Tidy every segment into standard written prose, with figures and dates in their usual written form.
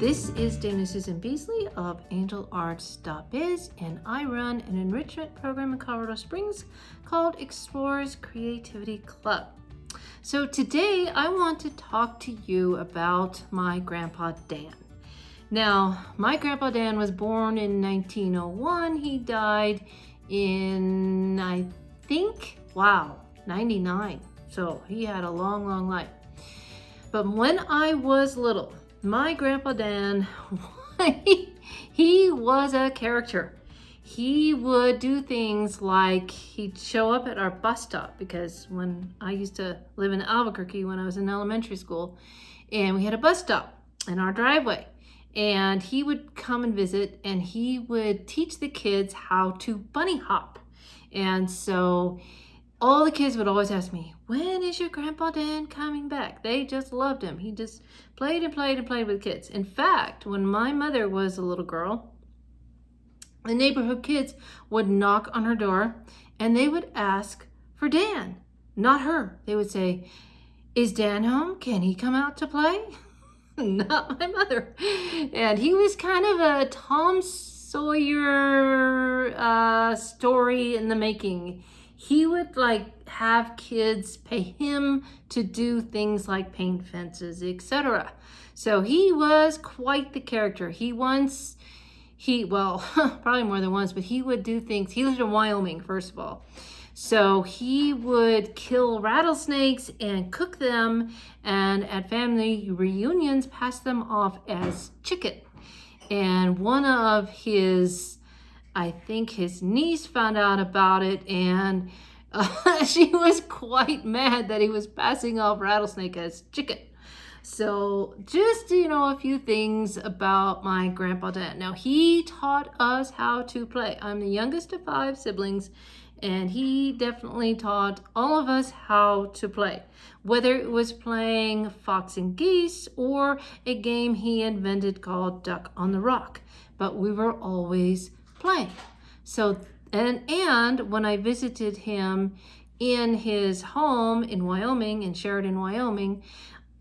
This is Dana Susan Beasley of angelarts.biz, and I run an enrichment program in Colorado Springs called Explorers Creativity Club. So today I want to talk to you about my grandpa Dan. Now, my grandpa Dan was born in 1901. He died in, 99. So he had a long, long life. But when I was little, my grandpa Dan, he was a character. He would do things like he'd show up at our bus stop, because when I used to live in Albuquerque when I was in elementary school, and we had a bus stop in our driveway, and he would come and visit, and he would teach the kids how to bunny hop. And so all the kids would always ask me, when is your grandpa Dan coming back? They just loved him. He just played and played and played with kids. In fact, when my mother was a little girl, the neighborhood kids would knock on her door and they would ask for Dan, not her. They would say, is Dan home? Can he come out to play? Not my mother. And he was kind of a Tom Sawyer story in the making. He would have kids pay him to do things like paint fences, etc. So he was quite the character. Probably more than once, but he would do things. He lived in Wyoming, first of all. So he would kill rattlesnakes and cook them, and at family reunions pass them off as chicken. And one of his, I think his niece found out about it, and she was quite mad that he was passing off rattlesnake as chicken. So just, a few things about my grandpa Dan. Now, he taught us how to play. I'm the youngest of 5 siblings, and he definitely taught all of us how to play. Whether it was playing fox and geese or a game he invented called Duck on the Rock. But we were always playing. So, and when I visited him in his home in Wyoming, in Sheridan, Wyoming,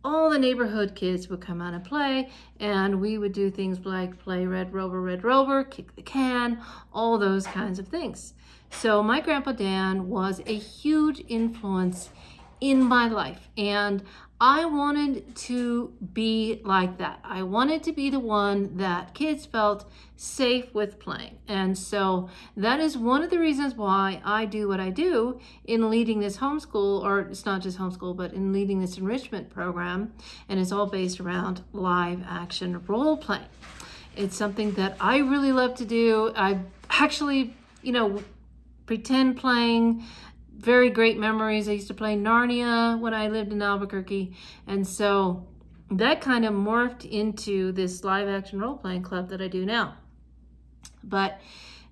all the neighborhood kids would come out and play, and we would do things like play Red Rover, kick the can, all those kinds of things. So my grandpa Dan was a huge influence in my life, and I wanted to be like that. I wanted to be the one that kids felt safe with playing. And so that is one of the reasons why I do what I do in leading this homeschool, or it's not just homeschool, but in leading this enrichment program. And it's all based around live action role playing. It's something that I really love to do. I actually, pretend playing. Very great memories. I used to play Narnia when I lived in Albuquerque. And so that kind of morphed into this live action role playing club that I do now. But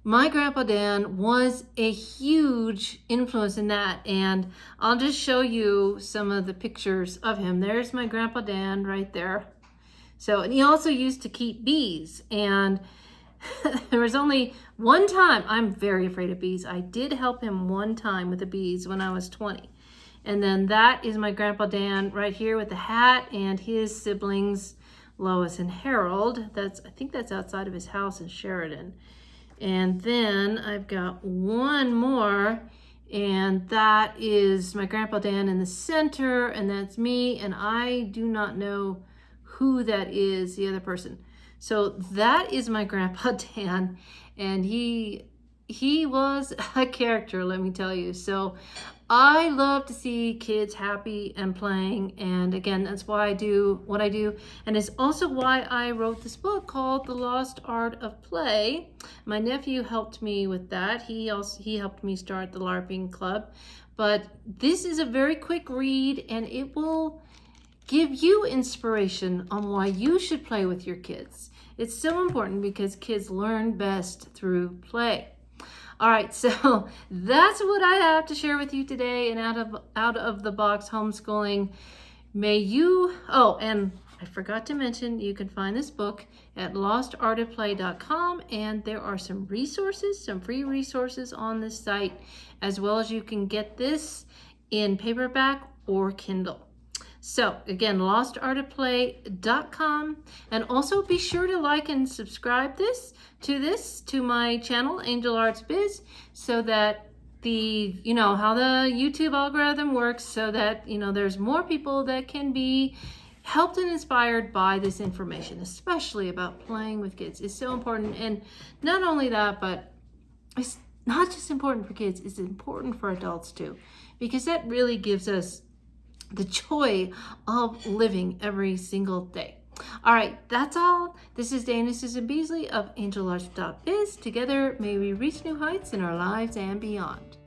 my grandpa Dan was a huge influence in that. And I'll just show you some of the pictures of him. There's my grandpa Dan right there. So, and he also used to keep bees. And there was only one time, I'm very afraid of bees. I did help him one time with the bees when I was 20. And then that is my grandpa Dan right here with the hat, and his siblings, Lois and Harold. I think that's outside of his house in Sheridan. And then I've got one more, and that is my grandpa Dan in the center, and that's me. And I do not know who that is, the other person. So that is my grandpa Dan, and he was a character, let me tell you. So I love to see kids happy and playing, and again, that's why I do what I do, and it's also why I wrote this book called The Lost Art of Play. My nephew helped me with that. He helped me start the LARPing Club, but this is a very quick read, and it will give you inspiration on why you should play with your kids. It's so important because kids learn best through play. All right, so that's what I have to share with you today in out of the box homeschooling. And I forgot to mention, you can find this book at lostartofplay.com, and there are some resources, some free resources on this site, as well as you can get this in paperback or Kindle. So again, lostartofplay.com, and also be sure to like and subscribe to my channel, Angel Arts Biz, so that how the YouTube algorithm works, so that there's more people that can be helped and inspired by this information, especially about playing with kids. It's so important. And not only that, but it's not just important for kids, it's important for adults too, because that really gives us the joy of living every single day. All right, that's all. This is Dana Susan Beasley of angelarts.biz. Together, may we reach new heights in our lives and beyond.